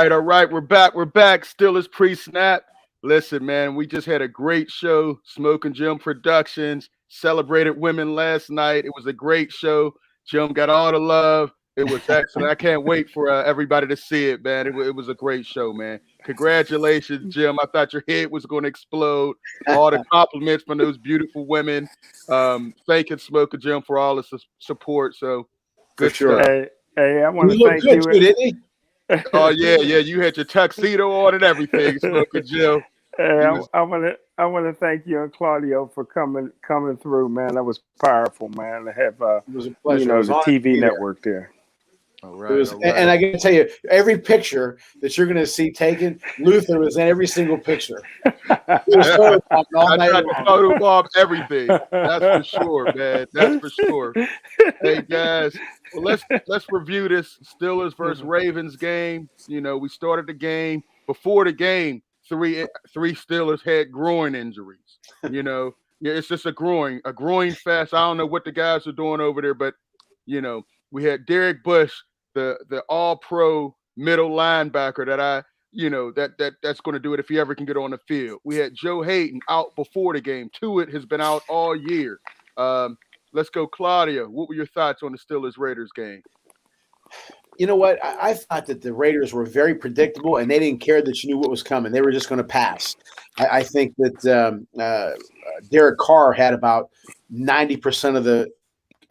All right. We're back. We're back. Still is pre-snap. Listen, man, we just had a great show. Smokin Jim Productions celebrated women last night. It was a great show. Jim got all the love. It was excellent. I can't wait for everybody to see it, man. It was a great show, man. Congratulations, Jim. I thought your head was going to explode. All the compliments from those beautiful women. Thanking Smokin Jim for all the support. So good sure. stuff. Hey, I want to look thank good you. too, didn't he? Oh yeah. You had your tuxedo on and everything, Smokin Jim. Hey, I want to thank you and Claudio for coming through, man. That was powerful, man. To have it was a pleasure. the TV network there. All right, And I got to tell you, every picture that you're going to see taken, Luther was in every single picture. I tried to photobomb everything. That's for sure, man. That's for sure. Hey guys, well, let's review this Steelers versus Ravens game. We started the game. Before the game, three Steelers had groin injuries. It's just a groin fest. I don't know what the guys are doing over there, but we had Derek Bush, the all-pro middle linebacker that's going to do it if he ever can get on the field. We had Joe Hayden out before the game. Tuitt has been out all year. Let's go, Claudia. What were your thoughts on the Steelers-Raiders game? You know what? I thought that the Raiders were very predictable, and they didn't care that you knew what was coming. They were just going to pass. I think that Derek Carr had about 90% of the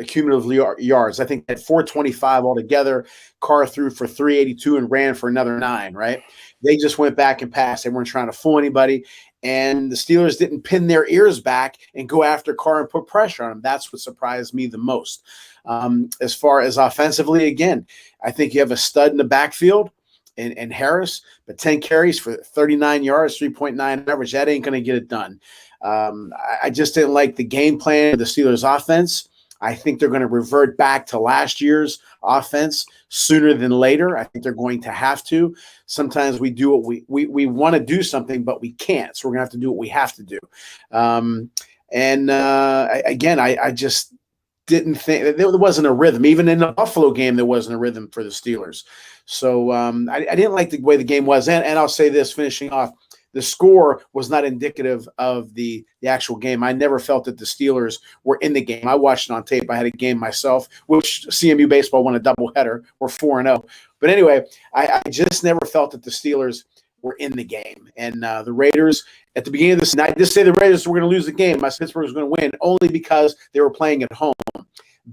cumulative yards. I think at 425 altogether. Carr threw for 382 and ran for another 9, right? They just went back and passed. They weren't trying to fool anybody. And the Steelers didn't pin their ears back and go after Carr and put pressure on him. That's what surprised me the most. As far as offensively, again, I think you have a stud in the backfield and Harris, but 10 carries for 39 yards, 3.9 average. That ain't going to get it done. I just didn't like the game plan of the Steelers offense. I think they're going to revert back to last year's offense sooner than later. I think they're going to have to. Sometimes we do what we want to do something, but we can't. So we're going to have to do what we have to do. I just didn't think there wasn't a rhythm. Even in the Buffalo game, there wasn't a rhythm for the Steelers. So I didn't like the way the game was. And I'll say this, finishing off, the score was not indicative of the actual game. I never felt that the Steelers were in the game. I watched it on tape. I had a game myself, which CMU baseball won a doubleheader. We're 4-0. But anyway, I just never felt that the Steelers were in the game. And the Raiders, at the beginning of this, I just say the Raiders were going to lose the game. I said Pittsburgh was going to win only because they were playing at home.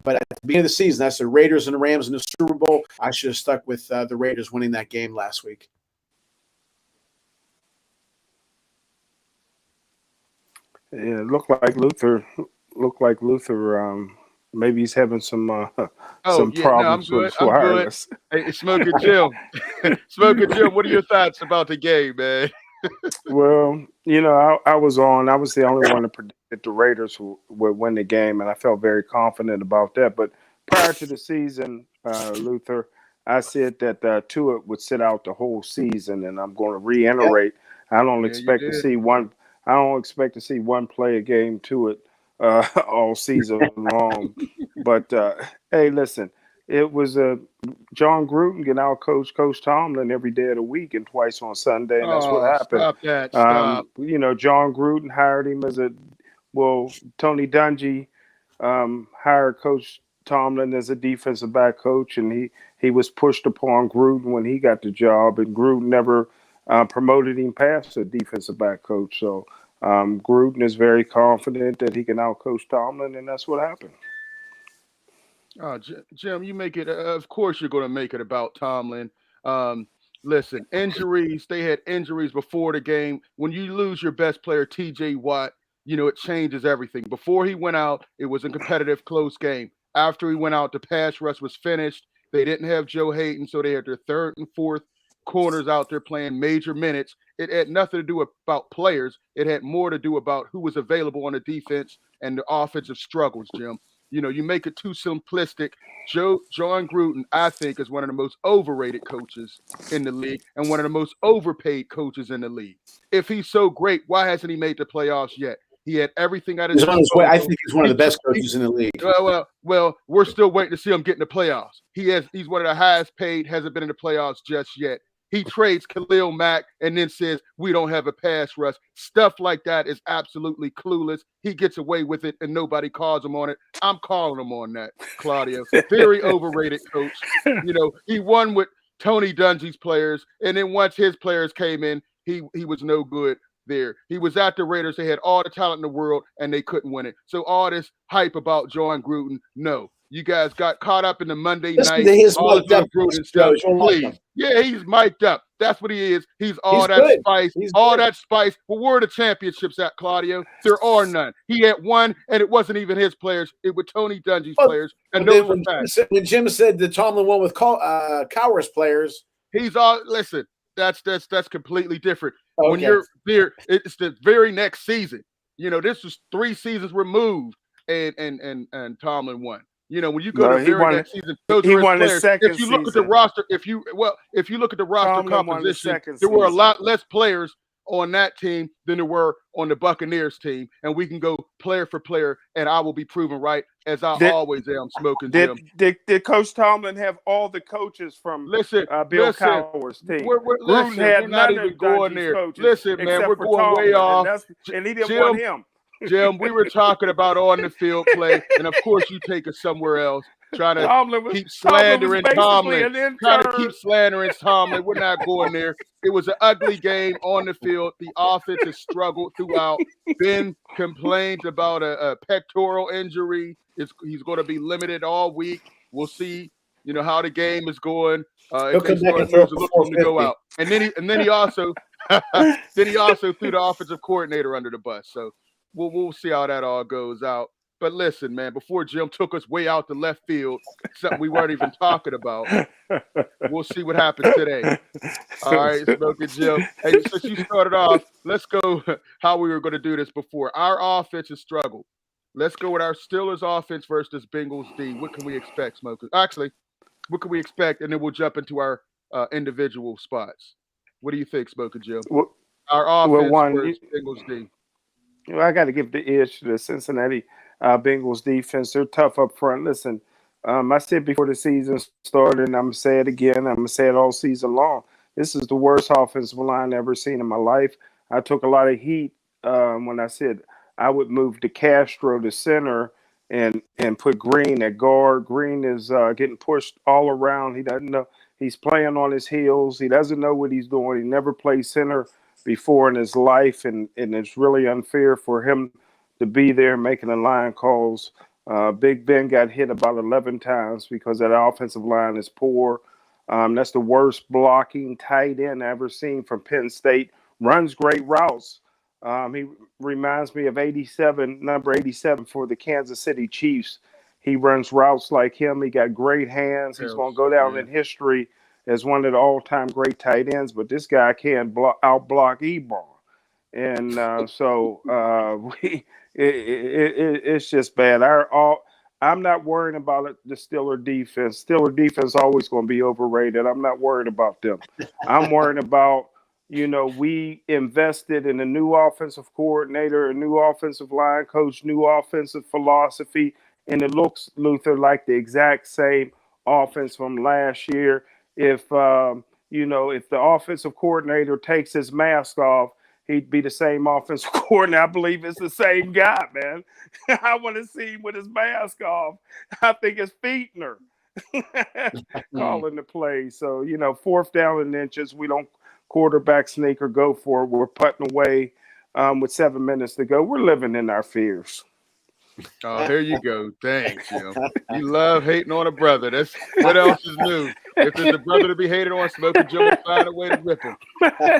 But at the beginning of the season, that's the Raiders and the Rams in the Super Bowl. I should have stuck with the Raiders winning that game last week. Yeah, it looked like Luther. Maybe he's having some problems with wireless. Hey, Smokin Jim. Smokin Jim, what are your thoughts about the game, man? Well, I was the only one to predict that the Raiders would win the game, and I felt very confident about that. But prior to the season, Luther, I said that Tuitt would sit out the whole season, and I'm going to reiterate. I don't expect to see one play a game Tuitt all season long. But hey, listen, it was John Gruden can out-coach Coach Tomlin every day of the week and twice on Sunday, and that's what happened. Stop that. Stop. John Gruden hired him Tony Dungy hired Coach Tomlin as a defensive back coach, and he was pushed upon Gruden when he got the job, and Gruden never promoted him past a defensive back coach. So Gruden is very confident that he can out-coach Tomlin, and that's what happened. Jim, you make it. Of course, you're going to make it about Tomlin. Listen, injuries. They had injuries before the game. When you lose your best player, T.J. Watt, it changes everything. Before he went out, it was a competitive, close game. After he went out, the pass rush was finished. They didn't have Joe Hayden, so they had their third and fourth corners out there playing major minutes. It had nothing to do about players. It had more to do about who was available on the defense and the offensive struggles, Jim. You make it too simplistic. John Gruden, I think, is one of the most overrated coaches in the league and one of the most overpaid coaches in the league. If he's so great, why hasn't he made the playoffs yet? He had everything at his on his way. I think he's one of the best coaches in the league. Well, we're still waiting to see him get in the playoffs. He's one of the highest paid, hasn't been in the playoffs just yet. He trades Khalil Mack and then says we don't have a pass rush. Stuff like that is absolutely clueless. He gets away with it and nobody calls him on it. I'm calling him on that, Claudio. Very overrated coach. He won with Tony Dungy's players, and then once his players came in, he was no good there. He was at the Raiders. They had all the talent in the world, and they couldn't win it. So all this hype about John Gruden, no. You guys got caught up in the Monday night, all the Gruden stuff. Please. Yeah, he's mic'd up. That's what he is. He's all that spice, that spice. But where are the championships at, Claudio? There are none. He had one, and it wasn't even his players. It was Tony Dungy's players. And those are facts. When Jim said the Tomlin won with Cowher's players, he's all listen. That's completely different. Okay. When you're there, it's the very next season. This was 3 seasons removed, and Tomlin won. When you go to the very next season, he won the second season. If you look at the roster, if you look at the roster composition, there were a lot less players on that team than there were on the Buccaneers team, and we can go player for player, and I will be proven right as I always am. Smoking Jim. Did Coach Tomlin have all the coaches from Bill Cowher's team? We're not even going there. Listen, man, we're going way off, and he didn't want him. Jim, we were talking about on the field play, and of course you take us somewhere else, trying to keep slandering Tomlin. We're not going there. It was an ugly game on the field. The offense has struggled throughout. Ben complained about a pectoral injury. He's going to be limited all week. We'll see, how the game is going. If he's going to look for him to go out, and then he also threw the offensive coordinator under the bus. So. We'll see how that all goes out. But listen, man, before Jim took us way out to left field, something we weren't even talking about, we'll see what happens today. All right, Smokin Jim. Hey, since you started off, let's go how we were going to do this before. Our offense has struggled. Let's go with our Steelers offense versus Bengals D. What can we expect, Smokin? Actually, what can we expect? And then we'll jump into our individual spots. What do you think, Smokin Jim? Our offense versus Bengals D. I got to give the edge to the Cincinnati Bengals defense. They're tough up front. Listen, I said before the season started, and I'm going to say it again. I'm going to say it all season long. This is the worst offensive line I've ever seen in my life. I took a lot of heat when I said I would move DeCastro to center and put Green at guard. Green is getting pushed all around. He doesn't know. He's playing on his heels. He doesn't know what he's doing. He never played center before in his life, and it's really unfair for him to be there making the line calls. Big Ben got hit about 11 times because that offensive line is poor. That's the worst blocking tight end I ever seen from Penn State. Runs great routes. He reminds me of number 87 for the Kansas City Chiefs. He runs routes like him. He got great hands. He's going to go down in history as one of the all-time great tight ends, but this guy can't out-block Ebron. And it's just bad. I'm not worrying about the Steeler defense. Steeler defense is always going to be overrated. I'm not worried about them. I'm worried about, we invested in a new offensive coordinator, a new offensive line coach, new offensive philosophy, and it looks, Luther, like the exact same offense from last year. If the offensive coordinator takes his mask off, he'd be the same offensive coordinator. I believe it's the same guy, man. I want to see him with his mask off. I think it's Fichtner calling the play. So, 4th down and inches, we don't quarterback sneak or go for it. We're putting away with 7 minutes to go. We're living in our fears. Oh, there you go. Thanks, Jim. You love hating on a brother. That's what else is new. If there's a brother to be hated on, Smokin Jim will find a way to rip him.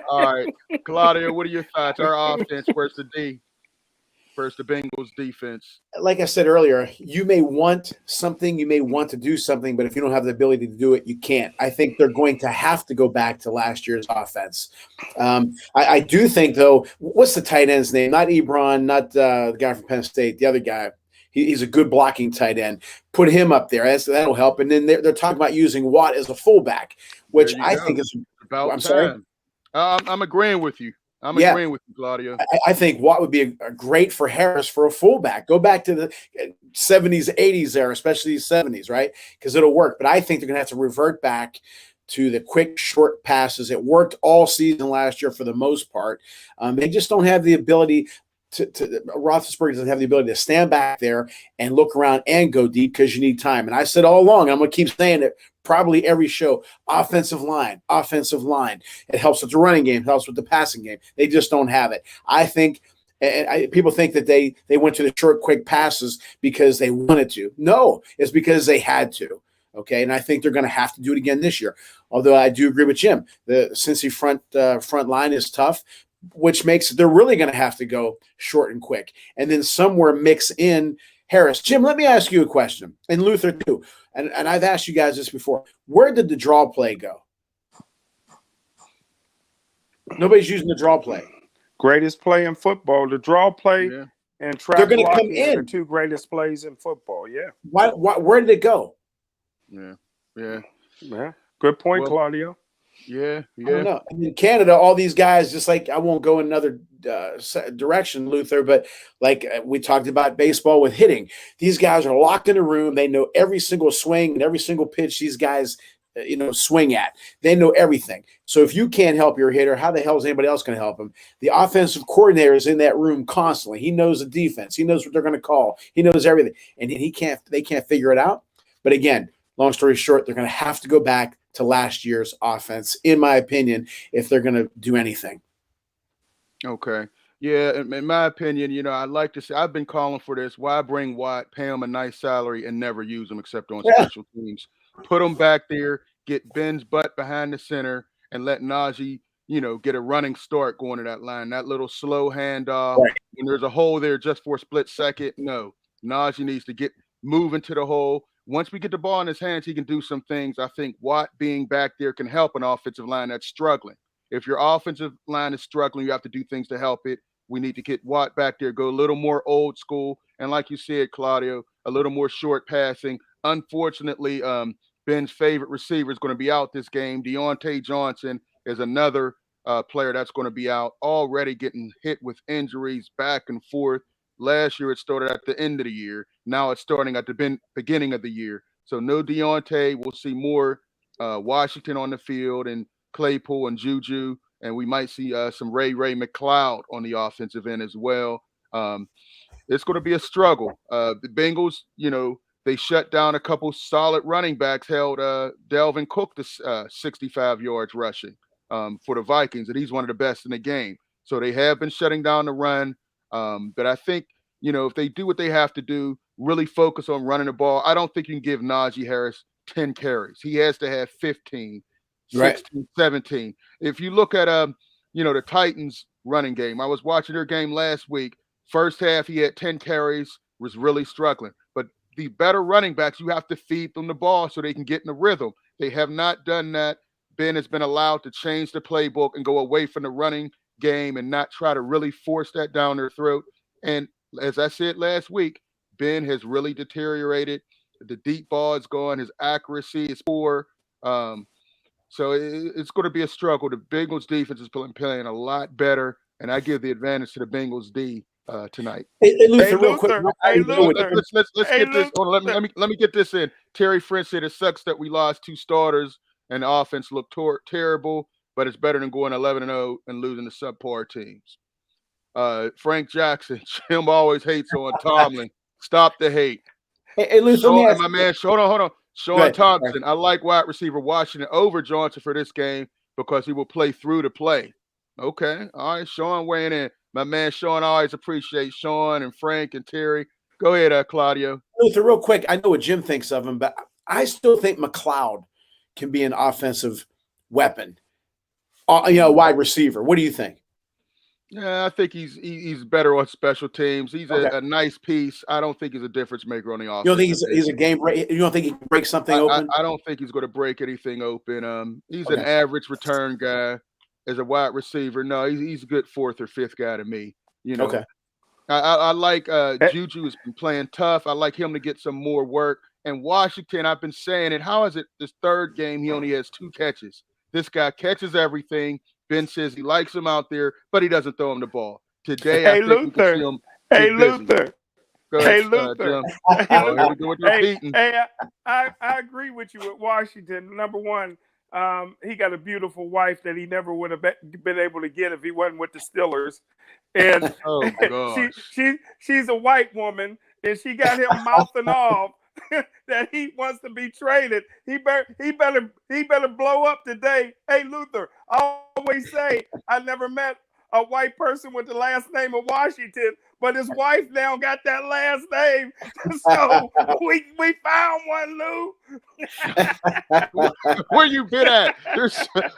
All right, Claudio, what are your thoughts? Our offense versus the D, versus the Bengals defense. Like I said earlier, you may want something, you may want to do something, but if you don't have the ability to do it, you can't. I think they're going to have to go back to last year's offense. I do think, though, what's the tight end's name? Not Ebron, not the guy from Penn State, the other guy. He's a good blocking tight end. Put him up there. That'll help. And then they're talking about using Watt as a fullback, which I think is about time. Sorry? I'm agreeing with you. I'm agreeing with you, Claudio. I think Watt would be a great for Harris for a fullback. Go back to the 70s, 80s there, especially the 70s, right? Because it'll work. But I think they're going to have to revert back to the quick, short passes. It worked all season last year for the most part. They just don't have the ability Roethlisberger doesn't have the ability to stand back there and look around and go deep because you need time. And I said all along, I'm going to keep saying it probably every show, offensive line. It helps with the running game, helps with the passing game. They just don't have it. I think people think that they went to the short, quick passes because they wanted to. No, it's because they had to. Okay, and I think they're going to have to do it again this year. Although I do agree with Jim, the Cincy front line is tough, which makes they're really going to have to go short and quick, and then somewhere mix in Harris. Jim, let me ask you a question, and Luther too. And I've asked you guys this before. Where did the draw play go? Nobody's using the draw play. Greatest play in football, the draw play and trap they're going to come blocking in. are the two greatest plays in football. Yeah. Why? Where did it go? Yeah. Good point, Claudio. Yeah. I don't know. In Canada, all these guys, just like I won't go in another direction, Luther, but like we talked about baseball with hitting, these guys are locked in a room. They know every single swing and every single pitch these guys, swing at. They know everything. So if you can't help your hitter, how the hell is anybody else going to help him? The offensive coordinator is in that room constantly. He knows the defense. He knows what they're going to call. He knows everything, and they can't figure it out. But again, long story short, they're going to have to go back to last year's offense, in my opinion, if they're going to do anything. Okay. Yeah, in my opinion, I'd like to say I've been calling for this. Why bring Watt, pay him a nice salary, and never use him except on special teams? Put him back there, get Ben's butt behind the center, and let Najee, get a running start going to that line. That little slow handoff. Right. When there's a hole there just for a split second, no. Najee needs to get moving to the hole. Once we get the ball in his hands, he can do some things. I think Watt being back there can help an offensive line that's struggling. If your offensive line is struggling, you have to do things to help it. We need to get Watt back there, go a little more old school. And like you said, Claudio, a little more short passing. Unfortunately, Ben's favorite receiver is going to be out this game. Deontay Johnson is another player that's going to be out, already getting hit with injuries back and forth. Last year, it started at the end of the year. Now it's starting at the beginning of the year. So no Deontay. We'll see more Washington on the field and Claypool and Juju. And we might see some Ray McLeod on the offensive end as well. It's going to be a struggle. The Bengals, they shut down a couple solid running backs, held Delvin Cook to 65 yards rushing for the Vikings, and he's one of the best in the game. So they have been shutting down the run. But I think, if they do what they have to do, really focus on running the ball, I don't think you can give Najee Harris 10 carries. He has to have 15, 16, 17. If you look at, the Titans running game, I was watching their game last week. First half, he had 10 carries, was really struggling. But the better running backs, you have to feed them the ball so they can get in the rhythm. They have not done that. Ben has been allowed to change the playbook and go away from the running game and not try to really force that down their throat. And as I said last week, Ben has really deteriorated. The deep ball is gone. His accuracy is poor. So it's going to be a struggle. The Bengals defense is playing a lot better, and I give the advantage to the Bengals D tonight. Hey, Luther, real quick. Let's get this. Hold on, let me get this in. Terry French said it sucks that we lost two starters and the offense looked terrible, but it's better than going 11-0 and losing to subpar teams. Frank Jackson, Jim always hates on Tomlin. Stop the hate. Hey, Luther, my man, hold on. Sean Thompson, I like wide receiver Washington over Johnson for this game because he will play through the play. Okay, all right, Sean weighing in. My man Sean, I always appreciate Sean and Frank and Terry. Go ahead, Claudio. Luther, real quick, I know what Jim thinks of him, but I still think McLeod can be an offensive weapon. Wide receiver. What do you think? Yeah, I think he's better on special teams. He's a nice piece. I don't think he's a difference maker on the offense. You don't think he's a game break? You don't think he can break something open? I don't think he's going to break anything open. He's an average return guy as a wide receiver. No, he's a good fourth or fifth guy to me. Okay. I like Juju has been playing tough. I like him to get some more work. And Washington, I've been saying it. How is it this third game he only has 2 catches? This guy catches everything. Ben says he likes him out there, but he doesn't throw him the ball. Today, I think we can see him. Luther. Go ahead, Luther. I agree with you with I agree with you with Washington. Number one, He got a beautiful wife that he never would have been able to get if he wasn't with the Steelers. And Oh gosh. she's a white woman, and she got him mouthing off that he wants to be traded. He better blow up today. Hey Luther, I always say I never met a white person with the last name of Washington, but his wife now got that last name. So we found one, Lou. Where you been at?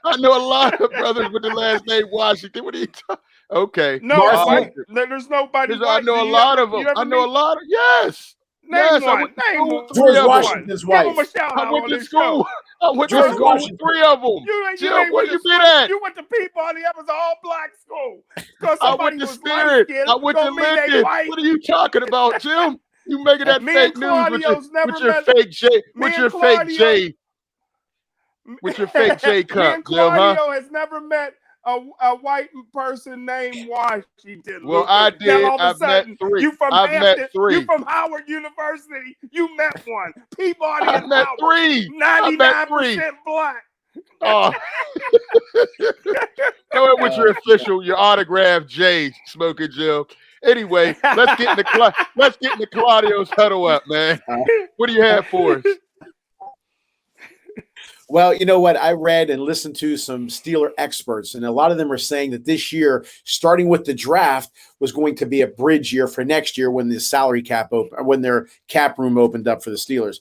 I know a lot of brothers with the last name Washington. What are you talking? Okay. No, there's nobody. I know a lot of them. I know a lot of yes. Name Yes, one. I went to Name school one. with three George of them. Washington's Give him wife. a shout I out went on to this school. show. I went to George school Washington. with three of them. You Jim, ain't where went you to been school. at? You went to Peabody. That was an all black school. Because I somebody went to was Spirit. light skinned I went to don't mean they Linden. white. What are you talking about, Jim? You making that Me fake and news with Claudio's never your met. fake J, Me with and your fake Claudio. J, with your fake J Me cup, and Jim, huh? Claudio has never met a white person named Washington. Well, Luther. I Now did. all of a I've met sudden, three. you from I've met Hampton, you three. from Howard University, you met one. Peabody I've and met Howard, three. I met three. 99% black. Oh, go ahead with your official, your autograph, J, Smokin Jim. Anyway, let's get into Claudio's huddle up, man. What do you have for us? Well, you know what? I read and listened to some Steeler experts, and a lot of them are saying that this year, starting with the draft, was going to be a bridge year for next year when the salary cap when their cap room opened up for the Steelers.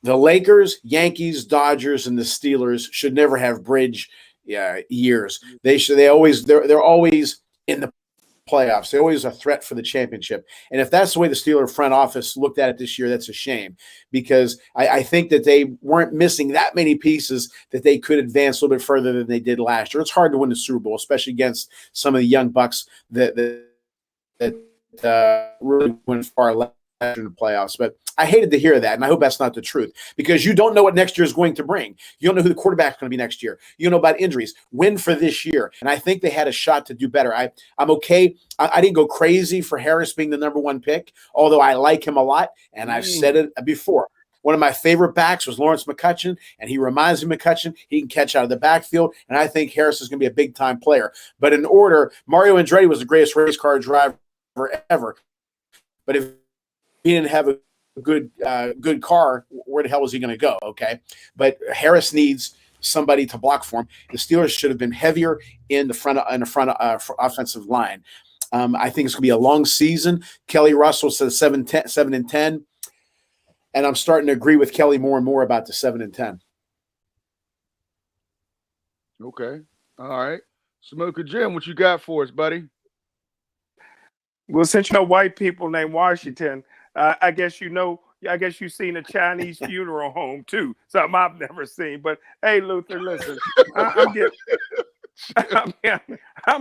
The Lakers, Yankees, Dodgers, and the Steelers should never have bridge years. They're always in the playoffs. They're always a threat for the championship. And if that's the way the Steeler front office looked at it this year, that's a shame, because I think that they weren't missing that many pieces that they could advance a little bit further than they did last year. It's hard to win the Super Bowl, especially against some of the young Bucks that really went far left in the playoffs. But I hated to hear that, and I hope that's not the truth, because you don't know what next year is going to bring. You don't know who the quarterback is going to be next year. You don't know about injuries. Win for this year, and I think they had a shot to do better. I'm okay. I didn't go crazy for Harris being the number one pick, although I like him a lot, and I've said it before. One of my favorite backs was Lawrence McCutcheon, and he reminds me of McCutcheon. He can catch out of the backfield, and I think Harris is going to be a big-time player. But in order, Mario Andretti was the greatest race car driver ever. But if he didn't have a good car, where the hell is he going to go? Okay. But Harris needs somebody to block for him. The Steelers should have been heavier in the front offensive line. I think it's going to be a long season. Kelly Russell says 7-10, and I'm starting to agree with Kelly more and more about the 7-10. Okay. All right. Smokin Jim, what you got for us, buddy? Well, since you know white people named Washington, I guess you've seen a Chinese funeral home too. Something I've never seen. But hey, Luther, listen, I'm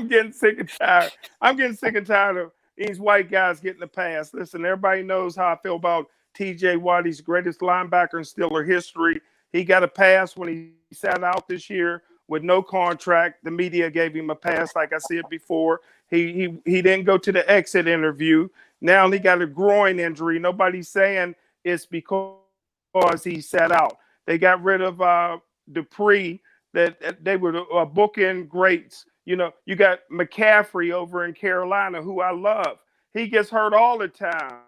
getting sick and tired. I'm getting sick and tired of these white guys getting the pass. Listen, everybody knows how I feel about T.J. Watt. He's the greatest linebacker in Steeler history. He got a pass when he sat out this year with no contract. The media gave him a pass, like I said before. He didn't go to the exit interview. Now he got a groin injury. Nobody's saying it's because he sat out. They got rid of Dupree. That they were bookend greats. You know, you got McCaffrey over in Carolina, who I love. He gets hurt all the time.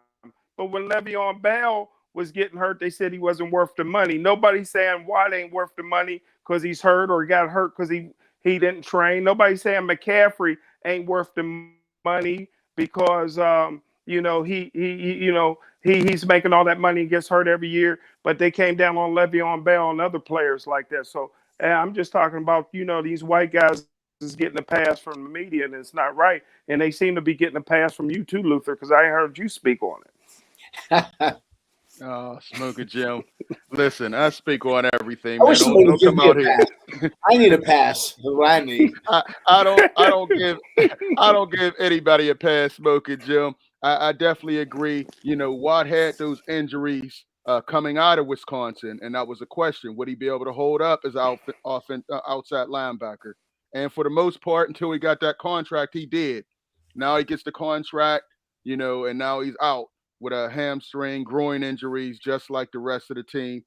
But when Le'Veon Bell was getting hurt, they said he wasn't worth the money. Nobody's saying Watt ain't worth the money because he's hurt or he got hurt because he didn't train. Nobody's saying McCaffrey ain't worth the money because he's making all that money and gets hurt every year. But they came down on Le'Veon Bell and other players like that. So I'm just talking about, these white guys is getting a pass from the media, and it's not right. And they seem to be getting a pass from you too, Luther, because I heard you speak on it. Oh, Smokin Jim. Listen, I speak on everything, I man. wish Don't come out here. I need a pass. That's what I need. I don't give anybody a pass, Smokin Jim. I definitely agree. Watt had those injuries coming out of Wisconsin, and that was a question: would he be able to hold up as outside linebacker? And for the most part, until he got that contract, he did. Now he gets the contract, and now he's out with a hamstring, groin injuries, just like the rest of the team.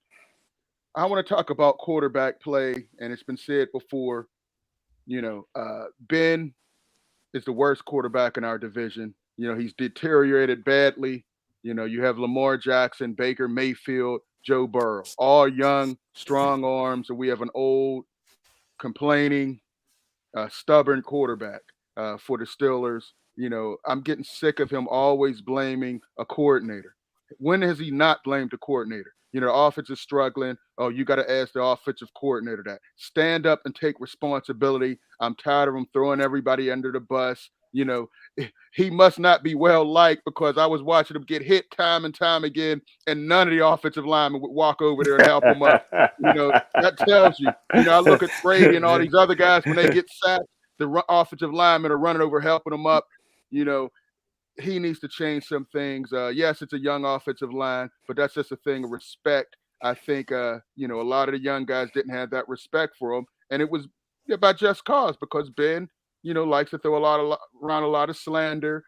I want to talk about quarterback play, and it's been said before. Ben is the worst quarterback in our division. He's deteriorated badly. You have Lamar Jackson, Baker Mayfield, Joe Burrow, all young, strong arms, and we have an old, complaining, stubborn quarterback for the Steelers. I'm getting sick of him always blaming a coordinator. When has he not blamed the coordinator? The offense is struggling. Oh, you got to ask the offensive coordinator that. Stand up and take responsibility. I'm tired of him throwing everybody under the bus. He must not be well liked because I was watching him get hit time and time again, and none of the offensive linemen would walk over there and help him up. That tells you. I look at Brady and all these other guys when they get sacked, the offensive linemen are running over helping them up. He needs to change some things. Yes, it's a young offensive line, but that's just a thing of respect. I think a lot of the young guys didn't have that respect for him, and it was by just cause because Ben, likes to throw around a lot of slander.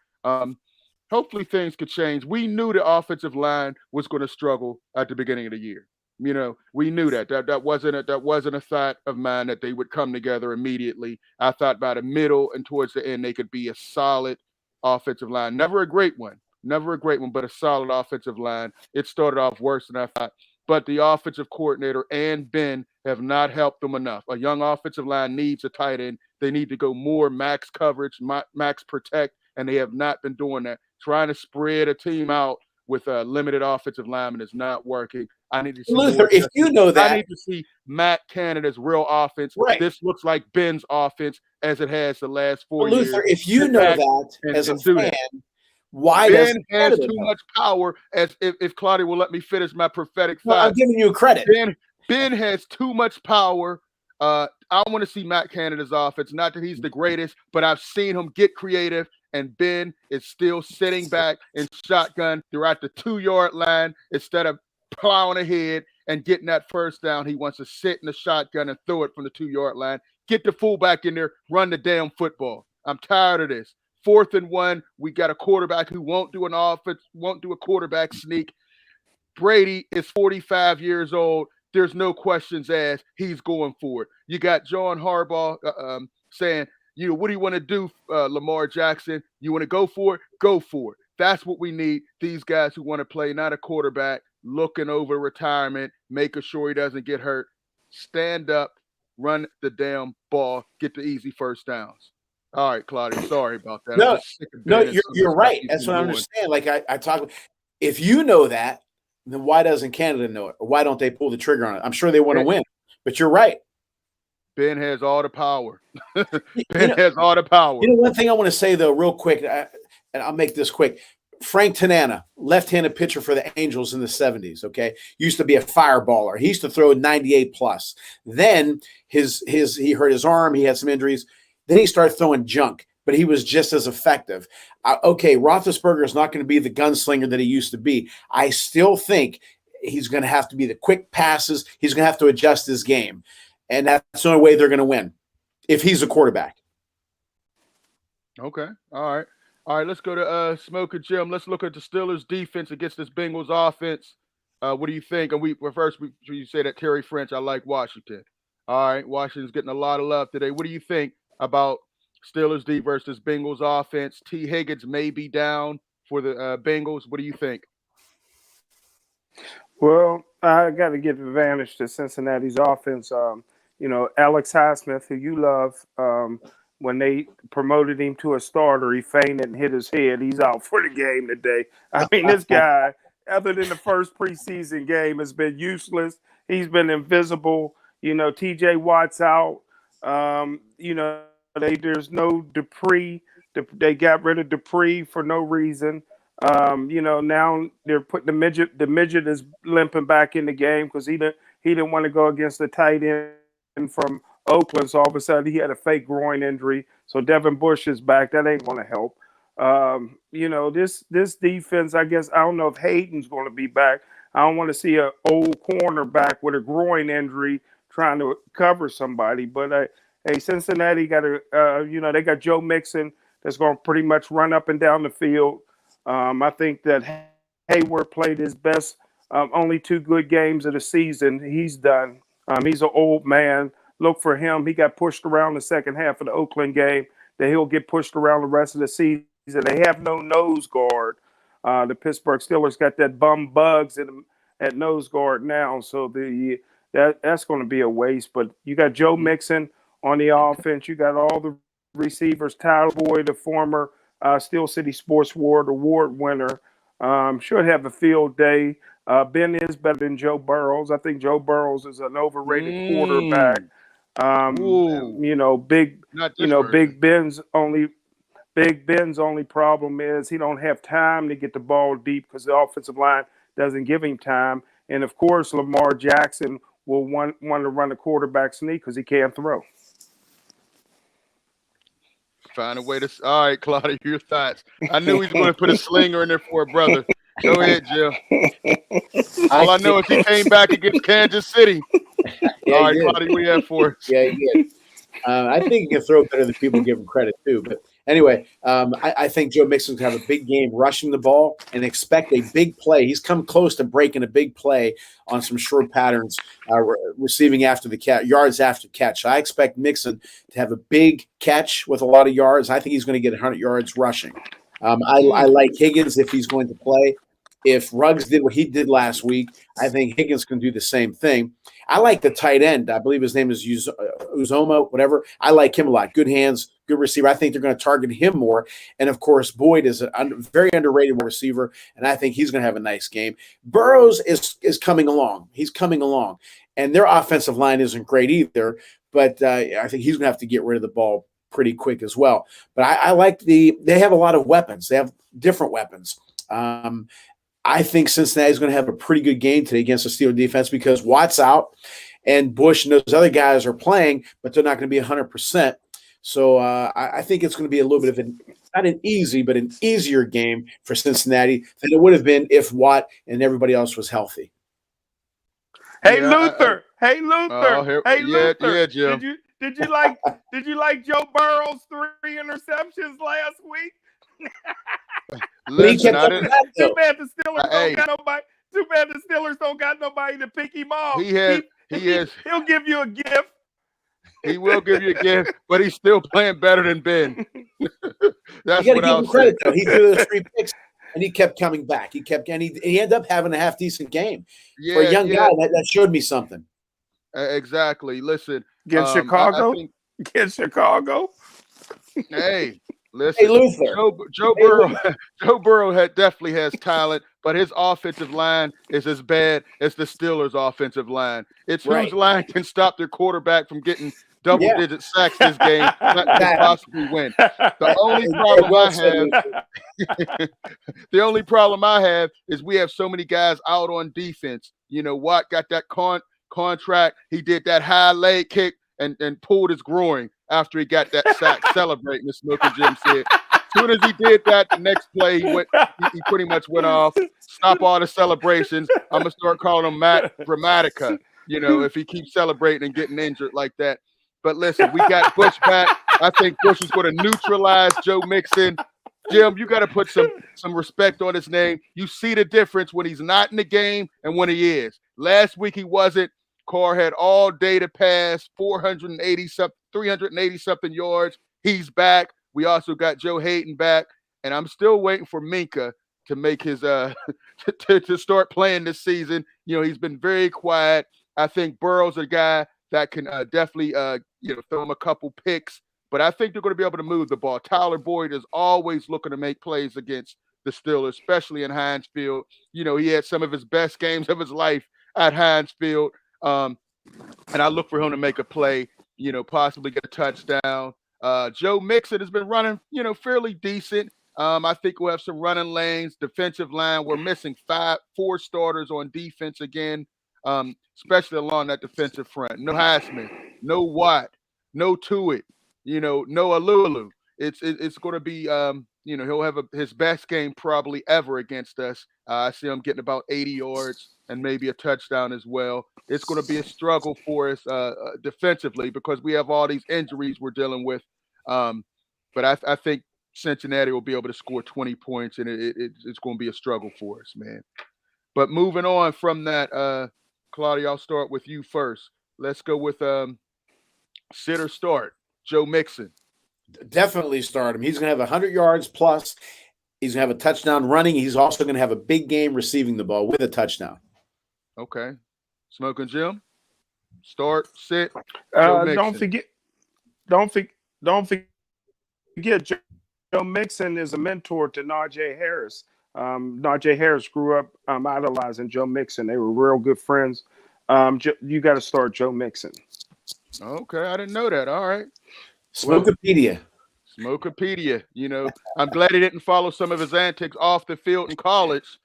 Hopefully things could change. We knew the offensive line was going to struggle at the beginning of the year. We knew that. That wasn't a thought of mine that they would come together immediately. I thought by the middle and towards the end they could be a solid offensive line. Never a great one, but a solid offensive line. It started off worse than I thought. But the offensive coordinator and Ben have not helped them enough. A young offensive line needs a tight end. They need to go more max coverage, max protect, and they have not been doing that. Trying to spread a team out with a limited offensive lineman is not working. I need to see Luther, if you know that, I need to see Matt Canada's real offense. Right. This looks like Ben's offense as it has the last 4 years. Luther, if you know that as a fan, why Ben has too much power? As if Claudio will let me finish my prophetic thought. I'm giving you credit. Ben has too much power. I want to see Matt Canada's offense. Not that he's the greatest, but I've seen him get creative, and Ben is still sitting back in shotgun throughout the 2-yard line instead of plowing ahead and getting that first down. He wants to sit in the shotgun and throw it from the 2-yard line. Get the fullback in there, run the damn football. I'm tired of this. 4th and 1, we got a quarterback who won't do an offense, won't do a quarterback sneak. Brady is 45 years old. There's no questions asked. He's going for it. You got John Harbaugh saying, what do you want to do, Lamar Jackson? You want to go for it? Go for it. That's what we need. These guys who want to play, not a quarterback, looking over retirement, making sure he doesn't get hurt. Stand up, run the damn ball, get the easy first downs. All right, Claudio, sorry about that. No, you're right. That's what I understand. Like I talk, if you know that, then why doesn't Canada know it? Or why don't they pull the trigger on it? I'm sure they want to win, but you're right. Ben has all the power. Has all the power. One thing I want to say, though, real quick, and I'll make this quick. Frank Tanana, left-handed pitcher for the Angels in the 70s, okay? Used to be a fireballer. He used to throw 98 plus. Then he hurt his arm. He had some injuries. Then he started throwing junk, but he was just as effective. Okay, Roethlisberger is not going to be the gunslinger that he used to be. I still think he's going to have to be the quick passes. He's going to have to adjust his game. And that's the only way they're going to win if he's a quarterback. Okay. All right. Let's go to Smokin Jim. Let's look at the Steelers' defense against this Bengals offense. What do you think? And you say that Terry French. I like Washington. All right. Washington's getting a lot of love today. What do you think about Steelers D versus Bengals offense? T. Higgins may be down for the Bengals. What do you think? Well, I got to give advantage to Cincinnati's offense. Alex Highsmith, who you love, when they promoted him to a starter, he fainted and hit his head. He's out for the game today. I mean, this guy, other than the first preseason game, has been useless. He's been invisible. TJ Watt's out. There's no Dupree. They got rid of Dupree for no reason. Now they're putting the midget. The midget is limping back in the game because he didn't want to go against the tight end from Oakland. So all of a sudden he had a fake groin injury. So Devin Bush is back. That ain't going to help. This defense, I guess, I don't know if Hayden's going to be back. I don't want to see an old cornerback with a groin injury trying to cover somebody. But hey, Cincinnati got they got Joe Mixon that's going to pretty much run up and down the field. I think that Hayward played his best only 2 good games of the season. He's done. He's an old man. Look for him. He got pushed around the second half of the Oakland game. That he'll get pushed around the rest of the season. They have no nose guard. The Pittsburgh Steelers got that bum bugs at nose guard now, so that's going to be a waste. But you got Joe Mixon on the offense. You got all the receivers. Tyler Boyd, the former Steel City Sports Award winner, should have a field day. Ben is better than Joe Burrows. I think Joe Burrows is an overrated quarterback. Big Not this version. Big Ben's only problem is he don't have time to get the ball deep because the offensive line doesn't give him time. And of course, Lamar Jackson will want to run the quarterback sneak because he can't throw. Find a way to. All right, Claudio, your thoughts. I knew he was going to put a slinger in there for a brother. Go ahead, Jim. All I know is he came back against Kansas City. Yeah, all right, Claudio, what do you have for us? Yeah, he did. I think he can throw better than people give him credit too. But anyway, I think Joe Mixon's going to have a big game rushing the ball and expect a big play. He's come close to breaking a big play on some short patterns, receiving after the catch, yards after catch. So I expect Mixon to have a big catch with a lot of yards. I think he's going to get 100 yards rushing. I like Higgins if he's going to play. If Ruggs did what he did last week, I think Higgins can do the same thing. I like the tight end. I believe his name is Uzoma, whatever. I like him a lot. Good hands, good receiver. I think they're going to target him more. And, of course, Boyd is a very underrated receiver, and I think he's going to have a nice game. Burrows is coming along. He's coming along. And their offensive line isn't great either, but I think he's going to have to get rid of the ball pretty quick as well. But I like they have a lot of weapons. They have different weapons. I think Cincinnati's going to have a pretty good game today against the Steelers defense because Watt's out and Bush and those other guys are playing, but they're not going to be 100%. So I think it's going to be a little bit of not an easy, but an easier game for Cincinnati than it would have been if Watt and everybody else was healthy. Hey, Luther. Hey, Luther. Yeah, Jim. Did you like Joe Burrow's 3 interceptions last week? Listen, Too bad the Steelers don't got nobody. Too bad the Steelers don't got nobody to pick him off. He'll give you a gift. He will give you a gift, but he's still playing better than Ben. That's you what I'll give him say. Credit though. He threw those 3 picks, and he kept coming back. He ended up having a half decent game for a young guy. That showed me something. Exactly. Listen, against Chicago. Against Chicago. Hey. Listen, hey, Luther. Joe Burrow definitely has talent, but his offensive line is as bad as the Steelers' offensive line. It's whose line can stop their quarterback from getting double-digit sacks this game that can possibly win. The only problem I have is we have so many guys out on defense. You know, Watt got that contract. He did that high leg kick and pulled his groin after he got that sack, celebrating, as Smokin Jim said. As soon as he did that, the next play he pretty much went off. Stop all the celebrations. I'm gonna start calling him Matt Dramatica. You know, if he keeps celebrating and getting injured like that. But listen, we got Bush back. I think Bush is going to neutralize Joe Mixon. Jim, you got to put some respect on his name. You see the difference when he's not in the game and when he is. Last week he wasn't. Carr had all day to pass, 380-something yards. He's back. We also got Joe Hayden back, and I'm still waiting for Minka to make his to start playing this season. You know, he's been very quiet. I think Burrow's a guy that can definitely throw him a couple picks, but I think they're going to be able to move the ball. Tyler Boyd is always looking to make plays against the Steelers, especially in Heinz Field. You know, he had some of his best games of his life at Heinz Field. And I look for him to make a play, possibly get a touchdown. Joe Mixon has been running, fairly decent. I think we'll have some running lanes, defensive line. We're missing 4 starters on defense again, especially along that defensive front. No Heisman, no Watt, no Tuitt, no Alulu. It's going to be, he'll have his best game probably ever against us. I see him getting about 80 yards and maybe a touchdown as well. It's going to be a struggle for us defensively because we have all these injuries we're dealing with. But I think Cincinnati will be able to score 20 points, and it's going to be a struggle for us, man. But moving on from that, Claudia, I'll start with you first. Let's go with sit or start. Joe Mixon. Definitely start him. He's going to have 100 yards plus. He's going to have a touchdown running. He's also going to have a big game receiving the ball with a touchdown. Okay. Smoking Jim. Start, sit. Joe Mixon. Don't forget. Joe Mixon is a mentor to Najee Harris. Najee Harris grew up idolizing Joe Mixon. They were real good friends. You got to start Joe Mixon. Okay, I didn't know that. All right. Smokopedia. Smokopedia. You know, I'm glad he didn't follow some of his antics off the field in college.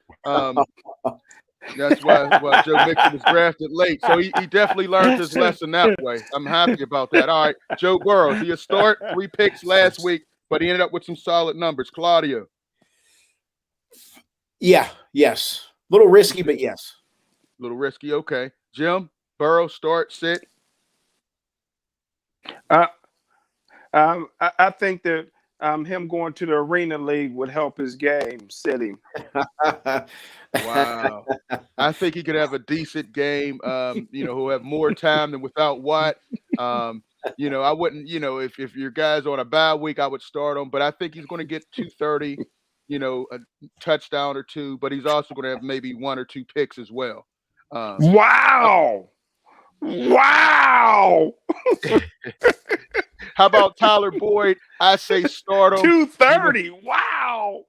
That's why Joe Mixon was drafted late. So he definitely learned his lesson that way. I'm happy about that. All right. Joe Burrow, he a start, 3 picks last week, but he ended up with some solid numbers. Claudio. Yeah, yes. A little risky, but yes. A little risky. Okay. Jim, Burrow, start, sit. I think that him going to the Arena League would help his game, sitting. Wow. I think he could have a decent game, who'll have more time than without Watt. I wouldn't, if your guy's on a bye week, I would start him, but I think he's going to get 230, a touchdown or two, but he's also going to have maybe 1 or 2 picks as well. Wow. How about Tyler Boyd? I say start him. 230. Wow.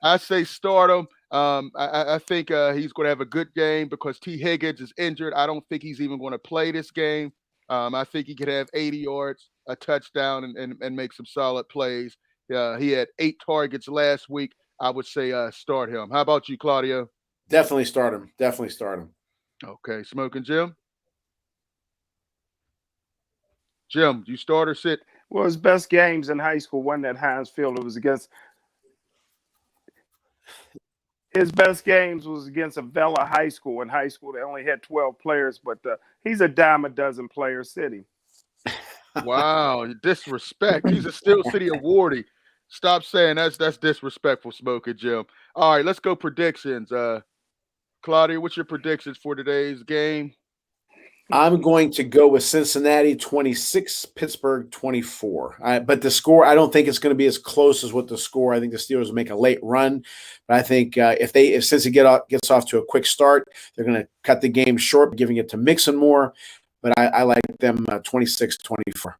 I say start him. I think he's going to have a good game because T. Higgins is injured. I don't think he's even going to play this game. I think he could have 80 yards, a touchdown, and make some solid plays. He had 8 targets last week. I would say start him. How about you, Claudio? Definitely start him. Okay. Smoking Jim? Jim, you start or sit? Well, his best games in high school wasn't at Heinz Field. It was against his best games was against Avella High School. In high school, they only had 12 players, but he's a dime a dozen player city. Wow, disrespect. He's a Steel City awardee. Stop saying that's disrespectful, Smoking Jim. All right, let's go predictions. Claudia, what's your predictions for today's game? I'm going to go with Cincinnati 26, Pittsburgh 24. But the score, I don't think it's going to be as close as what the score. I think the Steelers will make a late run. But I think if Cincy gets off to a quick start, they're going to cut the game short, giving it to Mixon more. But I like them 26-24.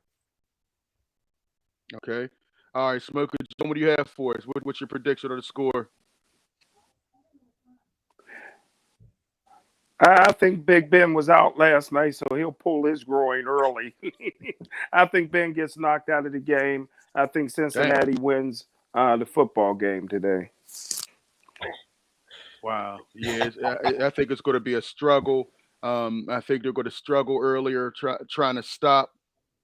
Okay. All right, Smoker, what do you have for us? What's your prediction of the score? I think Big Ben was out last night, so he'll pull his groin early. I think Ben gets knocked out of the game. I think Cincinnati wins the football game today. Wow. Yeah, I think it's going to be a struggle. I think they're going to struggle earlier trying to stop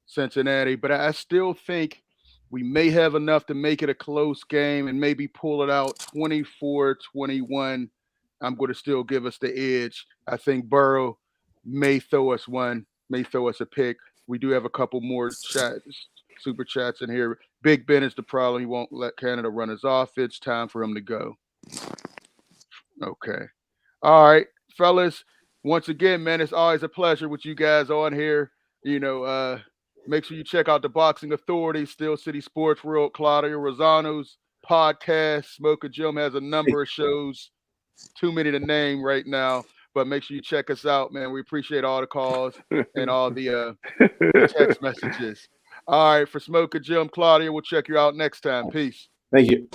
Cincinnati, but I still think we may have enough to make it a close game and maybe pull it out 24-21. I'm going to still give us the edge. I think Burrow may throw us a pick. We do have a couple more super chats in here. Big Ben is the problem. He won't let Canada run his offense. Time for him to go. Okay. All right, fellas. Once again, man, it's always a pleasure with you guys on here. Make sure you check out the Boxing Authority, Steel City Sports World, Claudio Rosano's podcast. Smoker Jim has a number of shows. Too many to name right now, but make sure you check us out, man. We appreciate all the calls and all the text messages. All right, for Smoker Jim, Claudia, we'll check you out next time. Peace. Thank you.